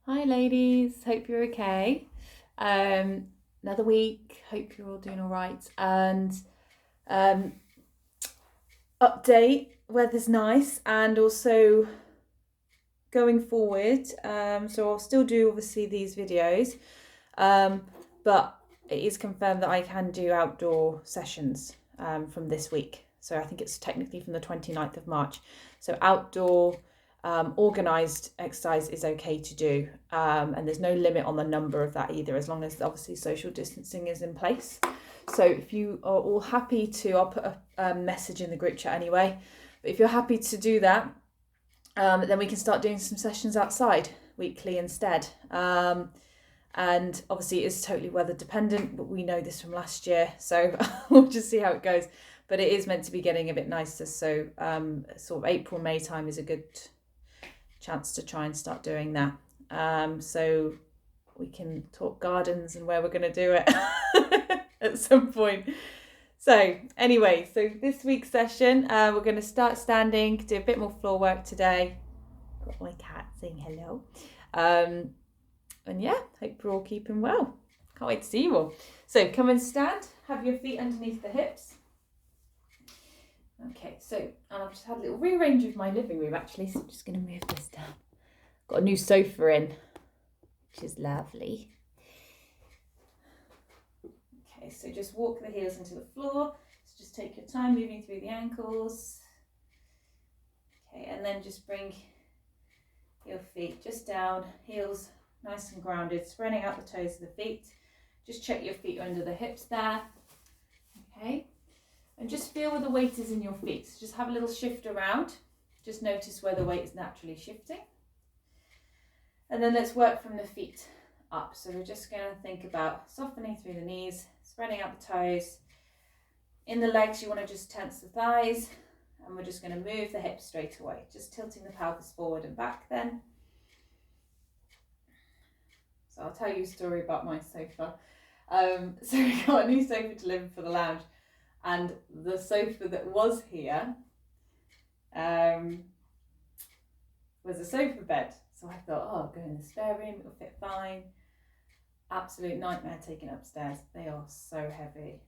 Hi ladies, hope you're okay. Another week, hope you're all doing all right. And um, update, weather's nice, and also going forward. So I'll still do obviously these videos, but it is confirmed that I can do outdoor sessions from this week. So I think it's technically from the 29th of March. So outdoor organised exercise is okay to do, and there's no limit on the number of that either, as long as obviously social distancing is in place. So if you are all happy to, I'll put a message in the group chat anyway, but if you're happy to do that, then we can start doing some sessions outside weekly instead. And obviously it is totally weather dependent, but we know this from last year, so we'll just see how it goes. But it is meant to be getting a bit nicer, so sort of April, May time is a good chance to try and start doing that. So we can talk gardens and where we're going to do it at some point. So anyway, so this week's session, we're going to start standing, do a bit more floor work today. Got my cat saying hello. And yeah, hope you're all keeping well. Can't wait to see you all. So come and stand, have your feet underneath the hips. Okay, so I've just had a little rearrange of my living room actually, so I'm just going to move this down. Got a new sofa in, which is lovely. Okay, so just walk the heels into the floor. So just take your time moving through the ankles. Okay, and then just bring your feet just down, heels nice and grounded, spreading out the toes of the feet. Just check your feet under the hips there. Okay, and just feel where the weight is in your feet. So just have a little shift around. Just notice where the weight is naturally shifting. And then let's work from the feet up. So we're just going to think about softening through the knees, spreading out the toes. In the legs, you want to just tense the thighs, and we're just going to move the hips straight away, just tilting the pelvis forward and back then. So I'll tell you a story about my sofa. So we got a new sofa delivered for the lounge, and the sofa that was here was a sofa bed. So I thought, oh, I'll go in the spare room, it'll fit fine. Absolute nightmare taking it upstairs. They are so heavy.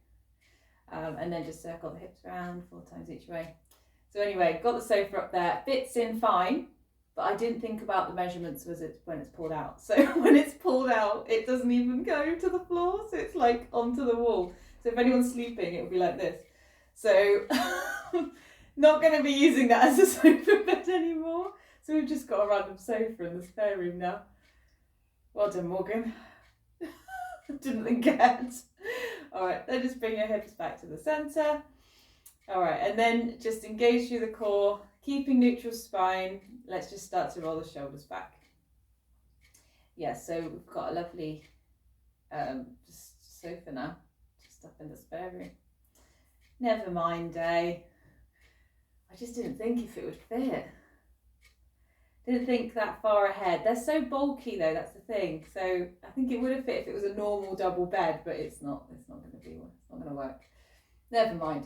And then just circle the hips around 4 times each way. So anyway, got the sofa up there, fits in fine, but I didn't think about the measurements when it's pulled out. So when it's pulled out, it doesn't even go to the floor, so it's like onto the wall. So if anyone's sleeping, it will be like this. So not going to be using that as a sofa bed anymore. So we've just got a random sofa in the spare room now. Well done, Morgan. Didn't think ahead. All right, then just bring your hips back to the center. All right, and then just engage through the core, keeping neutral spine. Let's just start to roll the shoulders back. Yeah, so we've got a lovely just sofa now, just up in the spare room. Never mind, I just didn't think if it would fit. Didn't think that far ahead. They're so bulky though, that's the thing. So I think it would have fit if it was a normal double bed, but it's not going to be one. It's not going to work. Never mind.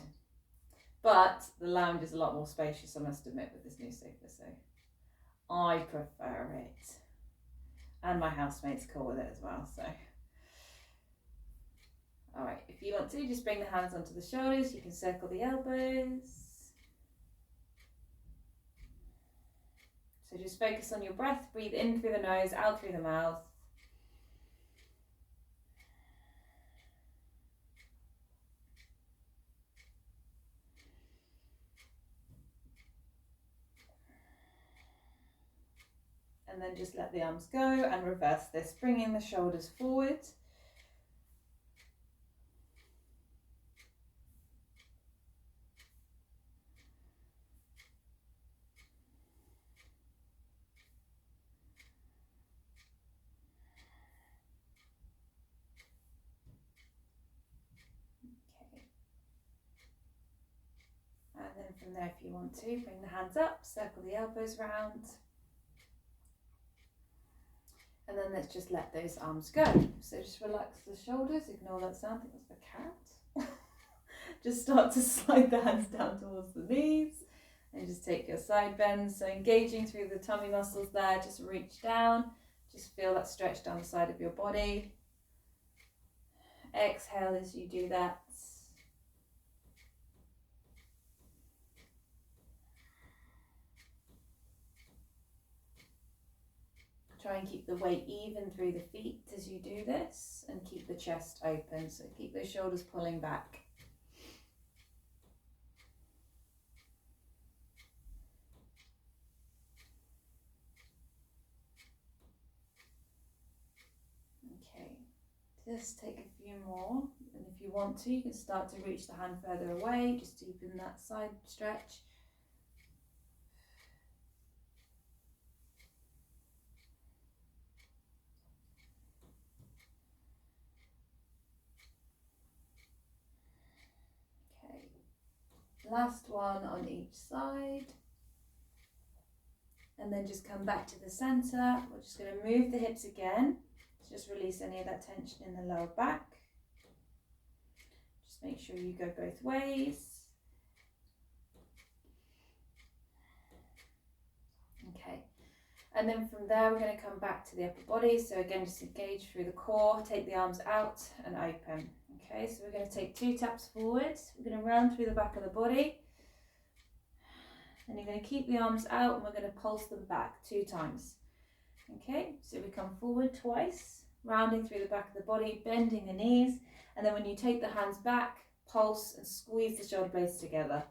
But the lounge is a lot more spacious, I must admit, with this new sofa, so I prefer it. And my housemate's cool with it as well, so. All right, if you want to, just bring the hands onto the shoulders. You can circle the elbows. So just focus on your breath. Breathe in through the nose, out through the mouth. And then just let the arms go and reverse this, bringing the shoulders forward. Okay. And then from there, if you want to, bring the hands up, circle the elbows round. And then let's just let those arms go. So just relax the shoulders, ignore that sound, I think that's the cat. Just start to slide the hands down towards the knees and just take your side bends. So engaging through the tummy muscles there, just reach down, Just feel that stretch down the side of your body. Exhale as you do that. Try and keep the weight even through the feet as you do this, and keep the chest open, so keep those shoulders pulling back. Okay, just take a few more, and if you want to, you can start to reach the hand further away, just deepen that side stretch. Last one on each side, and then just come back to the center. We're just going to move the hips again to just release any of that tension in the lower back. Just make sure you go both ways. Okay, and then from there we're going to come back to the upper body. So again, just engage through the core, take the arms out and open. Okay, so we're going to take 2 taps forward. We're going to round through the back of the body. And you're going to keep the arms out, and we're going to pulse them back 2 times. Okay, so we come forward twice, rounding through the back of the body, bending the knees. And then when you take the hands back, pulse and squeeze the shoulder blades together.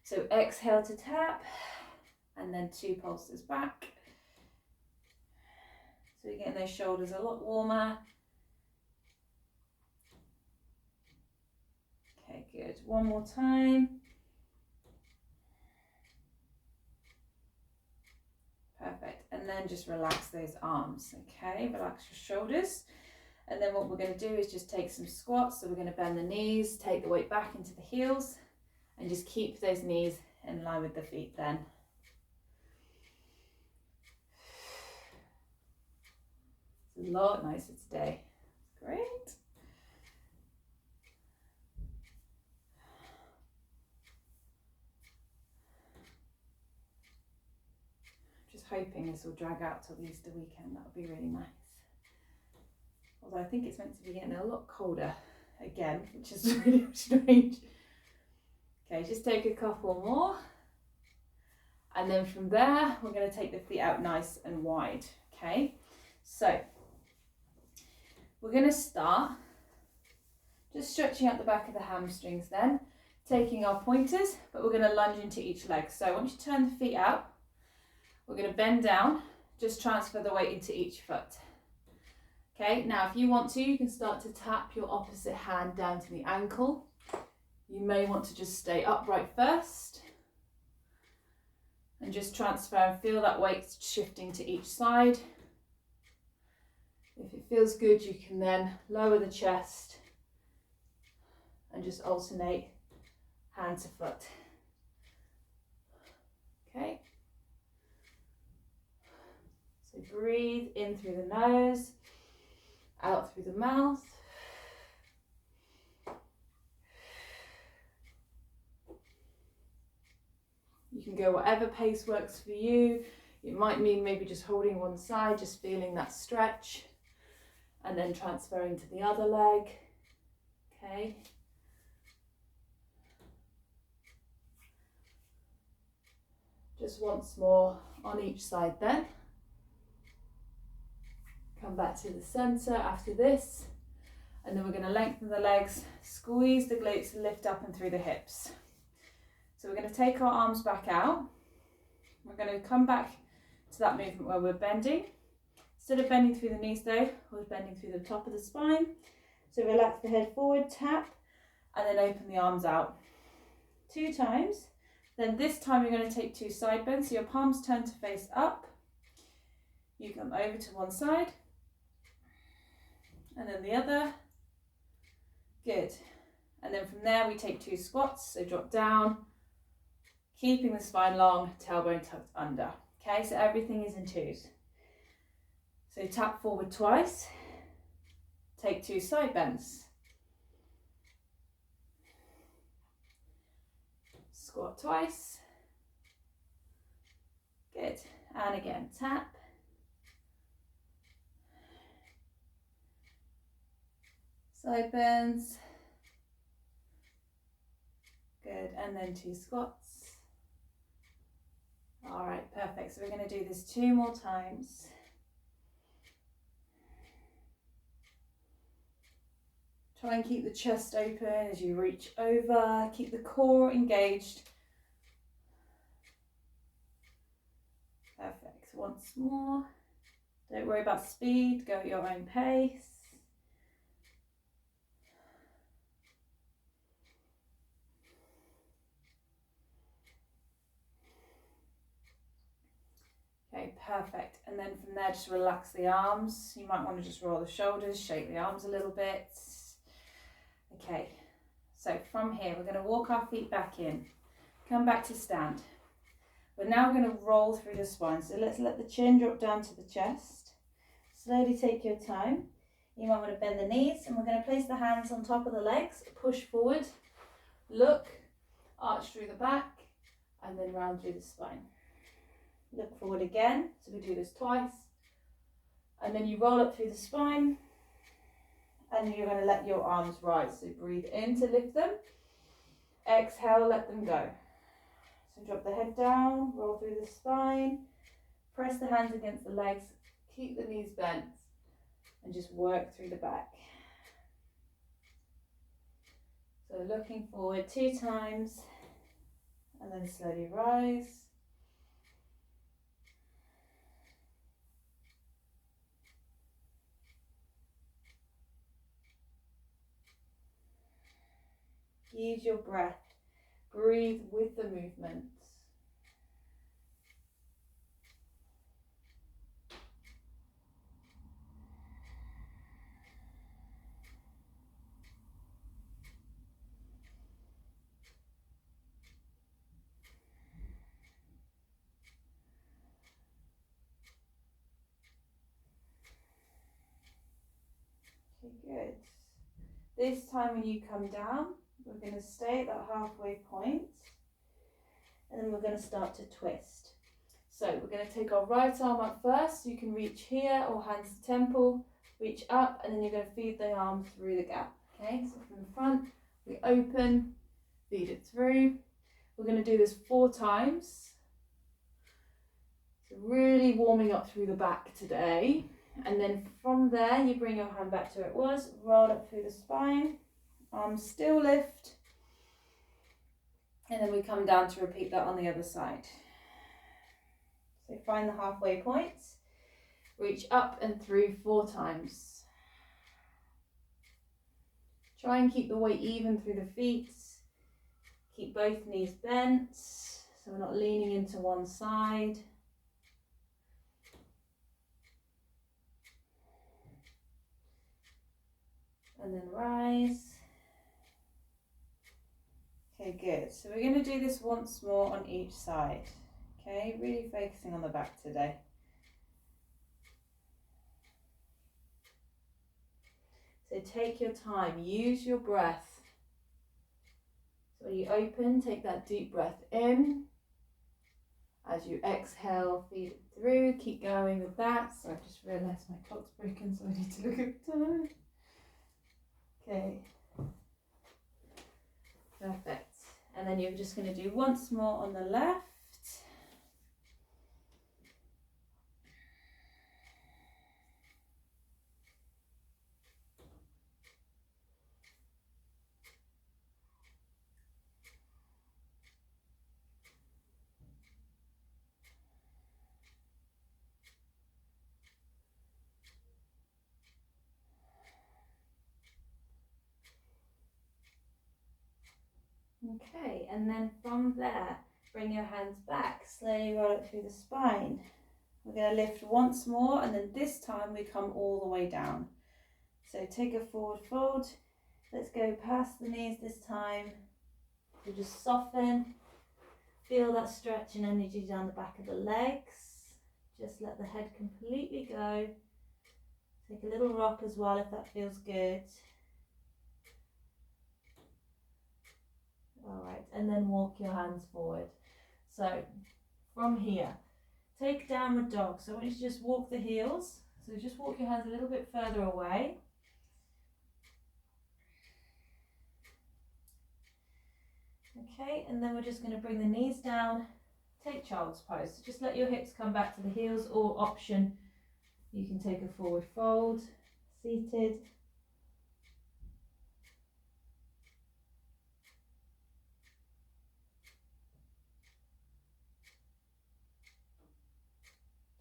So exhale to tap, and then 2 pulses back. So you're getting those shoulders a lot warmer. Okay, good. One more time. Perfect. And then just relax those arms. Okay, relax your shoulders. And then what we're going to do is just take some squats. So we're going to bend the knees, take the weight back into the heels, and just keep those knees in line with the feet then. It's a lot nicer today. Great. Just hoping this will drag out till the Easter weekend. That would be really nice. Although I think it's meant to be getting a lot colder again, which is really strange. Okay, just take a couple more. And then from there, we're going to take the feet out nice and wide. Okay, so we're going to start just stretching out the back of the hamstrings then, taking our pointers, but we're going to lunge into each leg. So once you turn the feet out, we're going to bend down, just transfer the weight into each foot. Okay, now if you want to, you can start to tap your opposite hand down to the ankle. You may want to just stay upright first and just transfer and feel that weight shifting to each side. If it feels good, you can then lower the chest and just alternate hand to foot. Okay. So breathe in through the nose, out through the mouth. You can go whatever pace works for you. It might mean maybe just holding one side, just feeling that stretch, and then transferring to the other leg. Okay. Just once more on each side then. Come back to the center after this, and then we're going to lengthen the legs, squeeze the glutes, lift up and through the hips. So we're going to take our arms back out. We're going to come back to that movement where we're bending. Instead of bending through the knees though, we're bending through the top of the spine. So relax the head forward, tap, and then open the arms out 2 times. Then this time you're going to take 2 side bends. So your palms turn to face up. You come over to one side and then the other. Good. And then from there we take 2 squats. So drop down, keeping the spine long, tailbone tucked under. Okay, so everything is in 2s. So tap forward twice, take 2 side bends. Squat twice. Good. And again, tap. Side bends. Good, and then 2 squats. All right, perfect. So we're going to do this 2 more times. Try and keep the chest open as you reach over. Keep the core engaged. Perfect. Once more. Don't worry about speed. Go at your own pace. Okay, perfect. And then from there, just relax the arms. You might want to just roll the shoulders, shake the arms a little bit. Okay, so from here, we're going to walk our feet back in. Come back to stand. We're now going to roll through the spine. So let's let the chin drop down to the chest. Slowly take your time. You might want to bend the knees, and we're going to place the hands on top of the legs. Push forward, look, arch through the back, and then round through the spine. Look forward again, so we do this twice. And then you roll up through the spine, and you're going to let your arms rise. So breathe in to lift them. Exhale, let them go. So drop the head down, roll through the spine, press the hands against the legs, keep the knees bent, and just work through the back. So looking forward 2 times, and then slowly rise. Use your breath. Breathe with the movement. Okay, good. This time when you come down, we're going to stay at that halfway point, and then we're going to start to twist. So we're going to take our right arm up first. You can reach here or hands to temple, reach up, and then you're going to feed the arm through the gap. Okay, so from the front, we open, feed it through. We're going to do this 4 times. So really warming up through the back today. And then from there, you bring your hand back to where it was, roll up through the spine, arms still lift, and then we come down to repeat that on the other side. So find the halfway point, reach up and through 4 times. Try and keep the weight even through the feet, keep both knees bent, so we're not leaning into one side. And then rise. Okay, good. So we're going to do this once more on each side. Okay, really focusing on the back today. So take your time, use your breath. So when you open, take that deep breath in. As you exhale, feed it through. Keep going with that. So I've just realised my clock's broken, so I need to look at the time. Okay, perfect. And then you're just going to do once more on the left. Okay, and then from there, bring your hands back, slowly roll it through the spine. We're going to lift once more, and then this time we come all the way down. So take a forward fold. Let's go past the knees this time. So just soften, feel that stretch and energy down the back of the legs. Just let the head completely go. Take a little rock as well if that feels good. All right, and then walk your hands forward. So from here, take downward dog. So I want you to just walk the heels. So just walk your hands a little bit further away. Okay, and then we're just going to bring the knees down, take child's pose. So just let your hips come back to the heels, or option, you can take a forward fold, seated.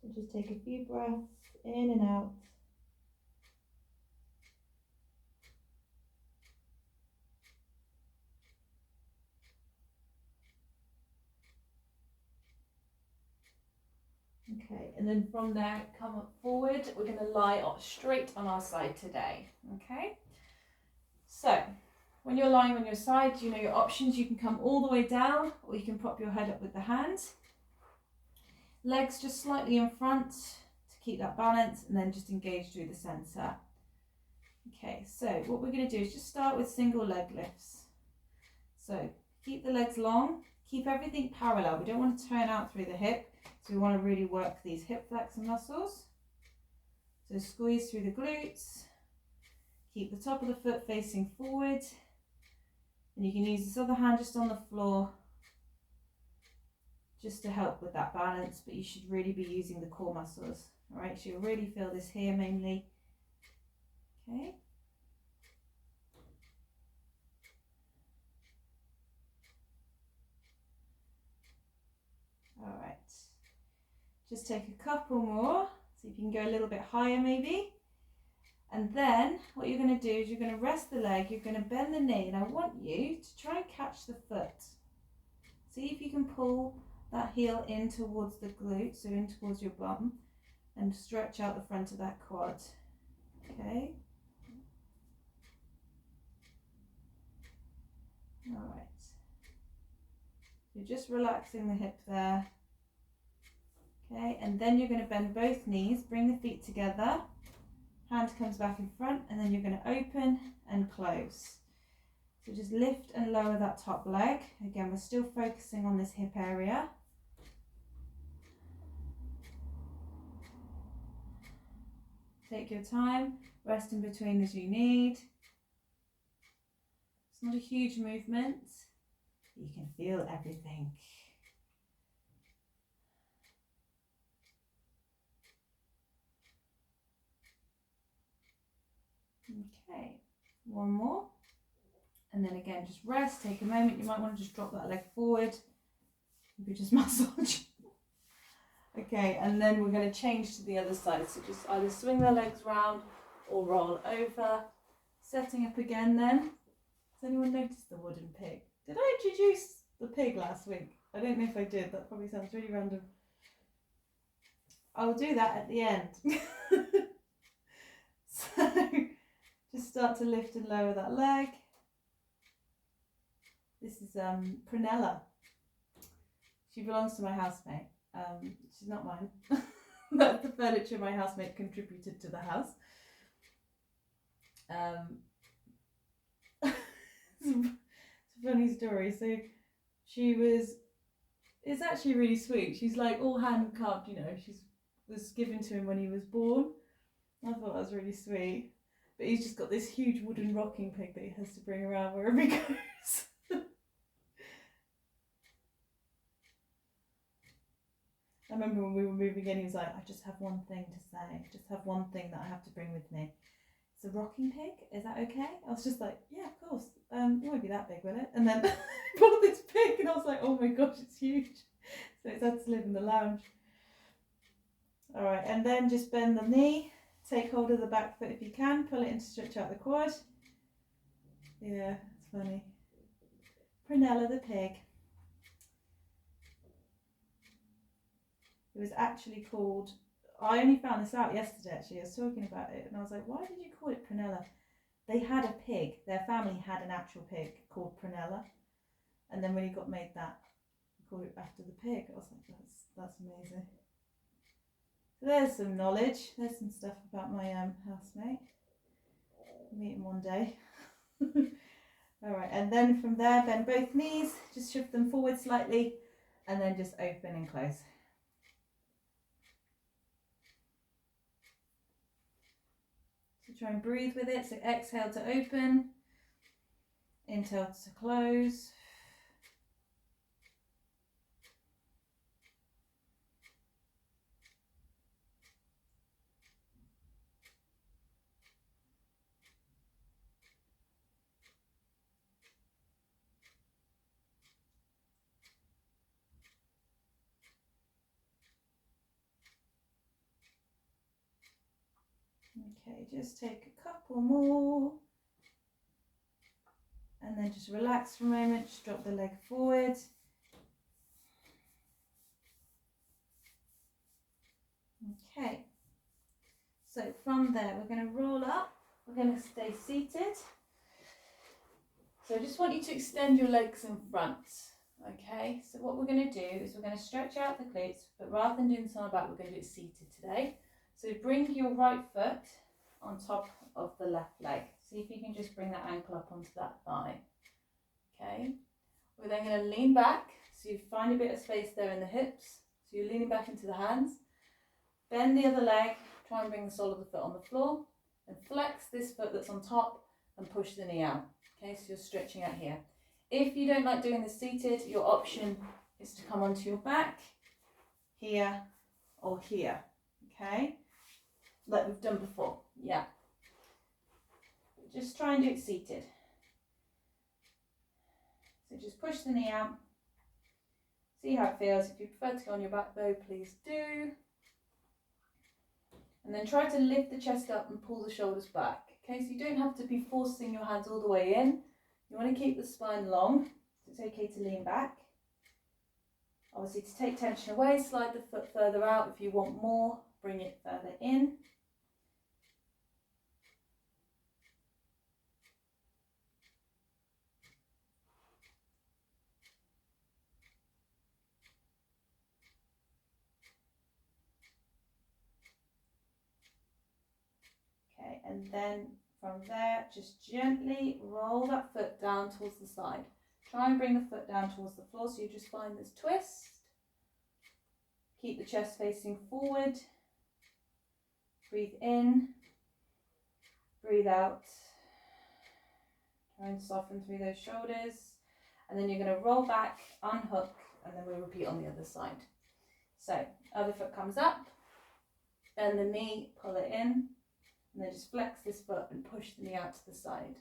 So just take a few breaths in and out. Okay, and then from there, come up forward. We're going to lie up straight on our side today. Okay, so when you're lying on your side, you know your options. You can come all the way down, or you can prop your head up with the hands. Legs just slightly in front to keep that balance, and then just engage through the center. Okay, so what we're going to do is just start with single leg lifts. So keep the legs long, keep everything parallel. We don't want to turn out through the hip, so we want to really work these hip flexor muscles. So squeeze through the glutes, keep the top of the foot facing forward, and you can use this other hand just on the floor just to help with that balance, but you should really be using the core muscles. All right, so you'll really feel this here mainly. Okay. All right. Just take a couple more. See if you can go a little bit higher maybe. And then what you're going to do is you're going to rest the leg, you're going to bend the knee, and I want you to try and catch the foot. See if you can pull that heel in towards the glute, so in towards your bum, and stretch out the front of that quad. Okay. All right. You're just relaxing the hip there. Okay, and then you're going to bend both knees, bring the feet together, hand comes back in front, and then you're going to open and close. So just lift and lower that top leg. Again, we're still focusing on this hip area. Take your time, rest in between as you need. It's not a huge movement. You can feel everything. Okay, one more. And then again, just rest, take a moment. You might want to just drop that leg forward. Maybe just massage. Okay, and then we're going to change to the other side. So just either swing the legs round or roll over. Setting up again then. Has anyone noticed the wooden pig? Did I introduce the pig last week? I don't know if I did. That probably sounds really random. I'll do that at the end. So just start to lift and lower that leg. This is Prunella. She belongs to my housemate. She's not mine. That's the furniture my housemate contributed to the house. It's a funny story. So it's actually really sweet. She's like all hand carved, you know. She was given to him when he was born. I thought that was really sweet. But he's just got this huge wooden rocking pig that he has to bring around wherever he goes. I remember when we were moving in, he was like, I just have one thing to say. I just have one thing that I have to bring with me. It's a rocking pig. Is that okay? I was just like, yeah, of course. It won't be that big, will it? And then I bought this pig and I was like, oh my gosh, it's huge. So it's had to live in the lounge. All right, and then just bend the knee. Take hold of the back foot if you can. Pull it in to stretch out the quad. Yeah, it's funny. Prunella the pig. It was actually called, I only found this out yesterday actually, I was talking about it and I was like, why did you call it Prunella? They had a pig, their family had an actual pig called Prunella, and then when he got made that, he called it after the pig. I was like, that's amazing. So there's some knowledge, there's some stuff about my housemate. Meet him one day. Alright, and then from there, bend both knees, just shift them forward slightly, and then just open and close. try and breathe with it. So exhale to open, inhale to close. Okay, just take a couple more. And then just relax for a moment, just drop the leg forward. Okay, so from there we're going to roll up, we're going to stay seated. So I just want you to extend your legs in front, okay? So what we're going to do is we're going to stretch out the glutes, but rather than doing this on our back, we're going to do it seated today. So bring your right foot on top of the left leg. See if you can just bring that ankle up onto that thigh, okay? We're then going to lean back, so you find a bit of space there in the hips. So you're leaning back into the hands. Bend the other leg, try and bring the sole of the foot on the floor, and flex this foot that's on top and push the knee out. Okay, so you're stretching out here. If you don't like doing this seated, your option is to come onto your back, here or here, okay? Like we've done before, yeah. Just try and do it seated. So just push the knee out. See how it feels. If you prefer to go on your back though, please do. And then try to lift the chest up and pull the shoulders back. Okay, so you don't have to be forcing your hands all the way in. You want to keep the spine long. So it's okay to lean back. Obviously to take tension away, slide the foot further out. If you want more, bring it further in. Okay, and then from there, just gently roll that foot down towards the side. Try and bring the foot down towards the floor so you just find this twist. Keep the chest facing forward. Breathe in, breathe out. Try and soften through those shoulders. And then you're going to roll back, unhook, and then we'll repeat on the other side. So, other foot comes up, bend the knee, pull it in, and then just flex this foot and push the knee out to the side.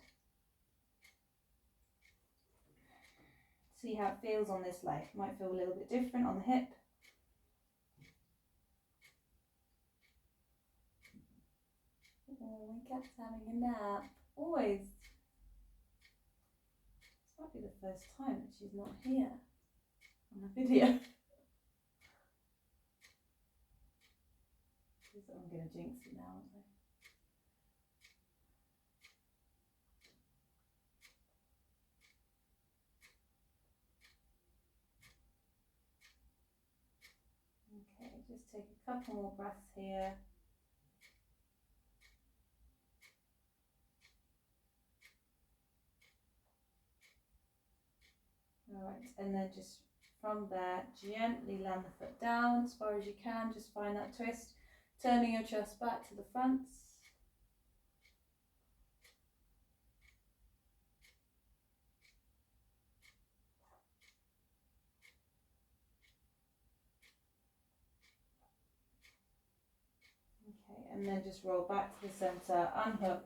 See how it feels on this leg. Might feel a little bit different on the hip. Oh, my cat's having a nap. Always. This might be the first time that she's not here on the video. I'm going to jinx it now, aren't I? Okay, just take a couple more breaths here. Alright, and then just from there, gently land the foot down as far as you can. Just find that twist, turning your chest back to the front. Okay, and then just roll back to the centre, unhook.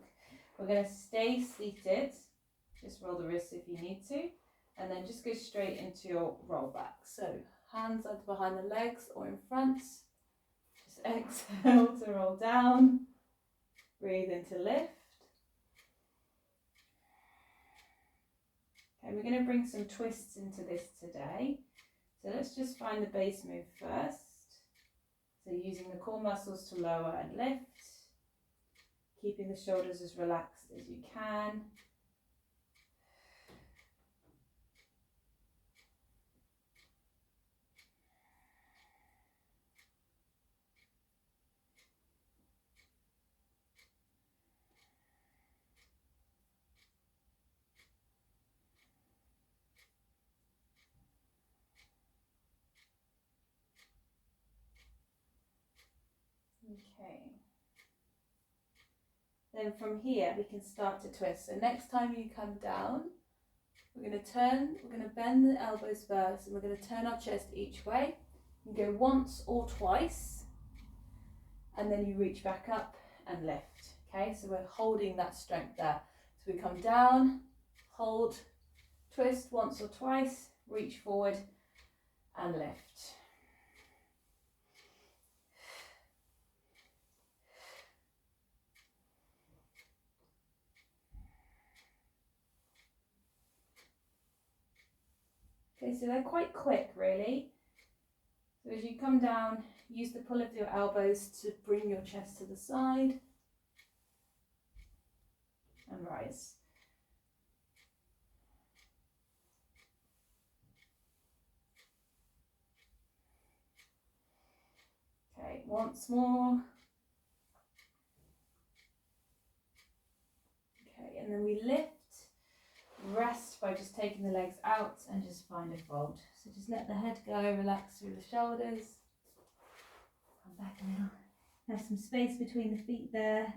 We're going to stay seated. Just roll the wrists if you need to. And then just go straight into your roll back. So hands either behind the legs or in front. Just exhale to roll down. Breathe into lift. Okay, we're going to bring some twists into this today. So let's just find the base move first. So using the core muscles to lower and lift. Keeping the shoulders as relaxed as you can. Okay. Then from here, we can start to twist. So next time you come down, we're going to bend the elbows first, and we're going to turn our chest each way. You go once or twice, and then you reach back up and lift. Okay, so we're holding that strength there. So we come down, hold, twist once or twice, reach forward and lift. Okay, so they're quite quick really. So as you come down, use the pull of your elbows to bring your chest to the side and rise. Okay, once more. Okay, and then we lift, rest by just taking the legs out and just find a fold. So just let the head go, relax through the shoulders. Come back a little. Have some space between the feet there.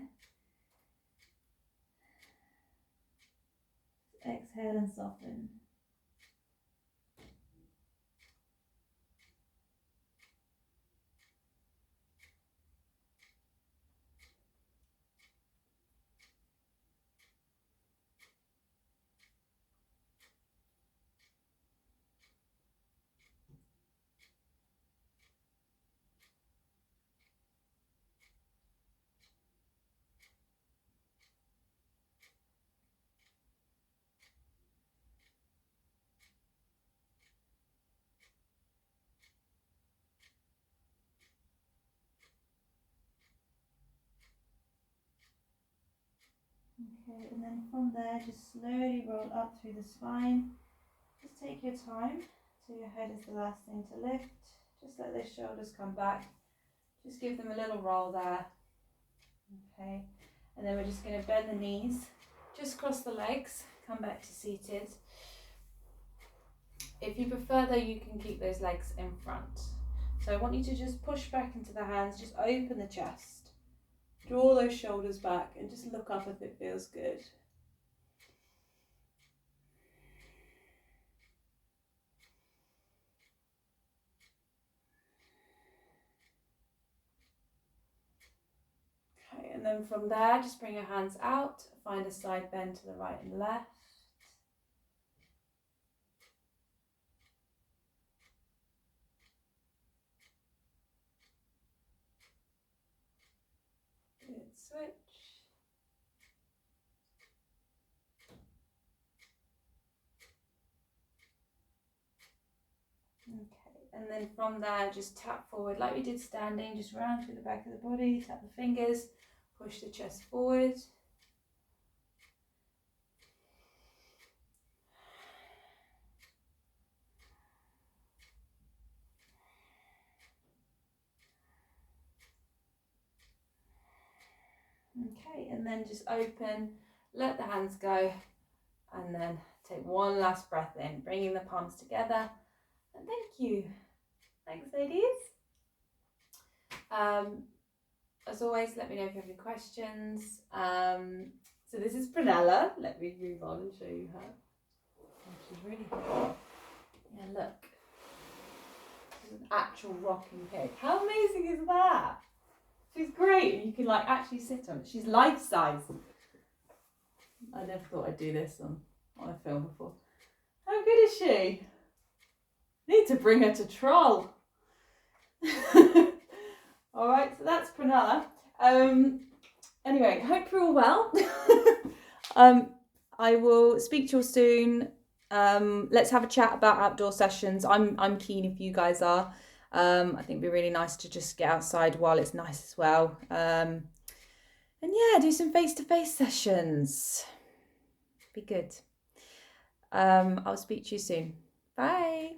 Exhale and soften. Okay, and then from there, just slowly roll up through the spine. Just take your time. So your head is the last thing to lift. Just let those shoulders come back. Just give them a little roll there. Okay, and then we're just going to bend the knees. Just cross the legs. Come back to seated. If you prefer though, you can keep those legs in front. So I want you to just push back into the hands. Just open the chest. Draw those shoulders back and just look up if it feels good. Okay, and then from there, just bring your hands out, find a side bend to the right and left. Good, switch. Okay, and then from there, just tap forward like we did standing, just round through the back of the body, tap the fingers, push the chest forward. Okay, and then just open, let the hands go, and then take one last breath in, bringing the palms together. And thank you. Thanks, ladies. As always, let me know if you have any questions. So this is Prunella. Let me move on and show you her. Oh, she's really good. Yeah, look. She's an actual rocking pig. How amazing is that? She's great, and you can like actually sit on it. She's life size. I never thought I'd do this on a film before. How good is she? Need to bring her to Troll. All right, so that's Prunella. Anyway, hope you're all well. I will speak to you all soon. Let's have a chat about outdoor sessions. I'm keen if you guys are. I think it'd be really nice to just get outside while it's nice as well. And yeah, do some face-to-face sessions. Be good. I'll speak to you soon. Bye.